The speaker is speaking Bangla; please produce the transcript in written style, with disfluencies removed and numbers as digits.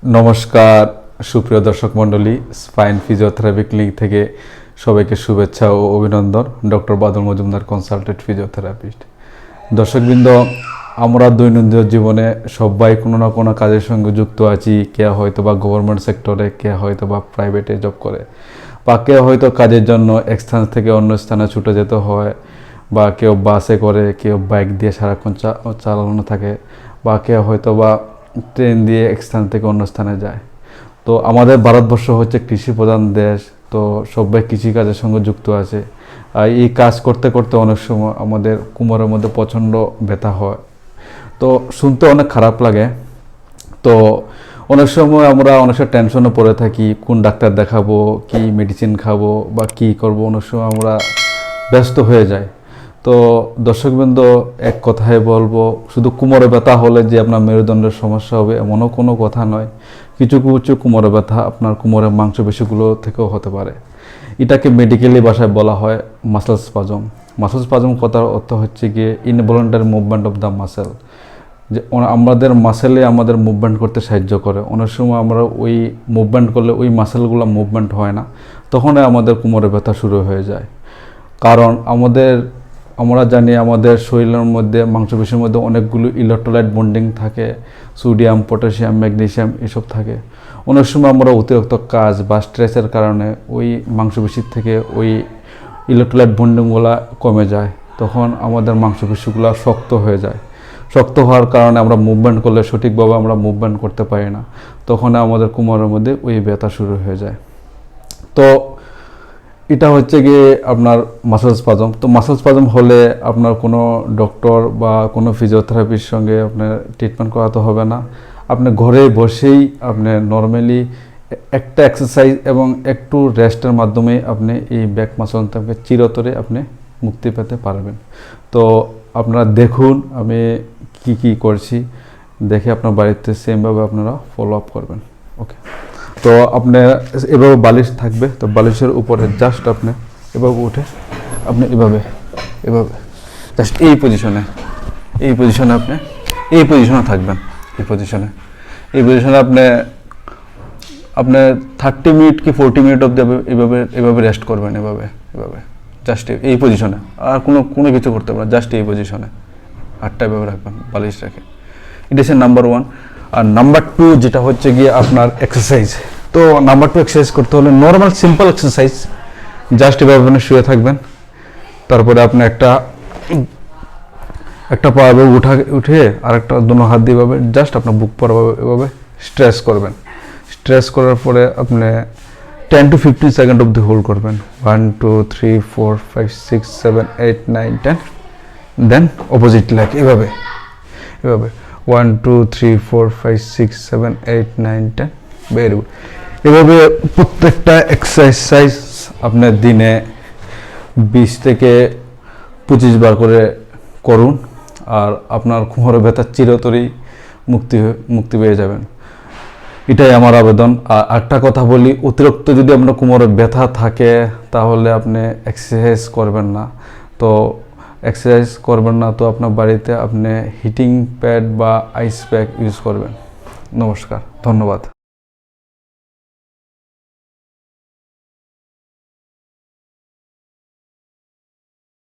নমস্কার সুপ্রিয় দর্শক মণ্ডলী, স্পাইন ফিজিওথেরাপি ক্লিনিক থেকে সবাইকে শুভেচ্ছা ও অভিনন্দন। ডক্টর বাদল মজুমদার, কনসালটেন্ট ফিজিওথেরাপিস্ট। দর্শকবৃন্দ, আমরা দৈনন্দিন জীবনে সবাই কোনো না কোনো কাজের সঙ্গে যুক্ত আছি। কে হয়তো বা গভর্নমেন্ট সেক্টরে, কে হয়তো বা প্রাইভেটে জব করে, বা কে হয়তো কাজের জন্য এক স্থান থেকে অন্য স্থানে ছুটে যেতে হয়, বা কেউ বাসে করে, কেউ বাইক দিয়ে সারাক্ষণ চালানো থাকে, বা কেউ হয়তো বা ট্রেন দিয়ে এক স্থান থেকে অন্য স্থানে যায়। তো আমাদের ভারতবর্ষ হচ্ছে কৃষি প্রধান দেশ। তো সবাই কৃষিকাজের সঙ্গে যুক্ত আছে। আর এই কাজ করতে করতে অনেক সময় আমাদের কোমরের মধ্যে প্রচণ্ড ব্যথা হয়। তো শুনতে অনেক খারাপ লাগে। তো অনেক সময় আমরা অনেক সময় টেনশনে পড়ে থাকি, কোন ডাক্তার দেখাবো, কি মেডিসিন খাবো বা কি করব। অনেক সময় আমরা ব্যস্ত হয়ে যাই। তো দর্শকবৃন্দ, এক কথায় বলবো, শুধু কোমরে ব্যথা হলে যে আপনার মেরুদণ্ডের সমস্যা হবে এমনও কোনো কথা নয়। কিছু কিছু কোমরে ব্যথা আপনার কোমরের মাংসপেশিগুলো থেকেও হতে পারে। এটাকে মেডিকেলি ভাষায় বলা হয় মাসেল স্পাজম। মাসেল স্পাজম কথার অর্থ হচ্ছে গিয়ে ইনভলন্টারি মুভমেন্ট অফ দ্য মাসেল, যে আমাদের মাসেলে আমাদের মুভমেন্ট করতে সাহায্য করে। অনেক সময় আমরা ওই মুভমেন্ট করলে ওই মাসেলগুলো মুভমেন্ট হয় না, তখনই আমাদের কোমরে ব্যথা শুরু হয়ে যায়। কারণ আমরা জানি আমাদের শরীরের মধ্যে, মাংসপেশির মধ্যে অনেকগুলো ইলেকট্রোলাইট বন্ডিং থাকে, সোডিয়াম, পটাশিয়াম, ম্যাগনেসিয়াম এসব থাকে। অনেক সময় আমরা অতিরিক্ত কাজ বা স্ট্রেসের কারণে ওই মাংসপেশির থেকে ওই ইলেকট্রোলাইট বন্ডিংগুলো কমে যায়, তখন আমাদের মাংসপেশিগুলো শক্ত হয়ে যায়। শক্ত হওয়ার কারণে আমরা মুভমেন্ট করলে সঠিকভাবে আমরা মুভমেন্ট করতে পারি না, তখন আমাদের কোমরের মধ্যে ওই ব্যথা শুরু হয়ে যায়। তো এটা হচ্ছে গিয়ে আপনার মাসেল স্পাজম। তো মাসেল স্পাজম হলে আপনার কোনো ডক্টর বা কোনো ফিজিওথেরাপির সঙ্গে আপনার ট্রিটমেন্ট করাতে হবে না। আপনি ঘরে বসেই আপনি নর্মালি একটা এক্সারসাইজ এবং একটু রেস্টের মাধ্যমে আপনি এই ব্যাক মাসল থেকে চিরতরে আপনি মুক্তি পেতে পারবেন। তো আপনারা দেখুন আমি কি করছি, দেখে আপনার বাড়িতে সেমভাবে আপনারা ফলো আপ করবেন। ওকে, তো আপনার এভাবে বালিশ থাকবে, তো বালিশের উপরে জাস্ট আপনি এভাবে উঠে আপনি এভাবে জাস্ট এই পজিশনে আপনি এই পজিশনে থাকবেন। এই পজিশনে আপনি 30 মিনিট কি 40 মিনিট অবধি এভাবে রেস্ট করবেন। এভাবে জাস্ট এই পজিশনে, আর কোনো কিছু করতে পারবেন, জাস্ট এই পজিশনে হাতটা এভাবে রাখবেন, বালিশ রেখে। এটা হচ্ছে নাম্বার 1। আর নাম্বার 2 যেটা হচ্ছে গিয়ে আপনার এক্সারসাইজ। তো নাম্বার 2 এক্সারসাইজ করতে হলে নর্মাল সিম্পল এক্সারসাইজ, জাস্ট এভাবে আপনি শুয়ে থাকবেন। তারপরে আপনি একটা পা উঠে আর একটা দুনো হাত দিয়ে এভাবে জাস্ট আপনার বুক পর এভাবে স্ট্রেচ করবেন। স্ট্রেচ করার পরে আপনি 10 to 15 সেকেন্ড অবধি হোল্ড করবেন। 1 2 3 4 5 6 7 8 9 10। দেন অপোজিট লেগ এভাবে 1 2 3 4 5 6 7 8 9 10। Very good. এভাবে প্রত্যেকটা এক্সারসাইজ আপনার দিনে 20 থেকে 25 বার করে করুন, আর আপনার কোমরে ব্যথা চিরতরেই মুক্তি পেয়ে যাবেন। এটাই আমার আবেদন। আর একটা কথা বলি, অতিরিক্ত যদি আপনার কোমরে ব্যথা থাকে তাহলে আপনি এক্সারসাইজ করবেন না। তো আপনার বাড়িতে আপনি হিটিং প্যাড বা আইস প্যাক ইউজ করবেন। নমস্কার, ধন্যবাদ।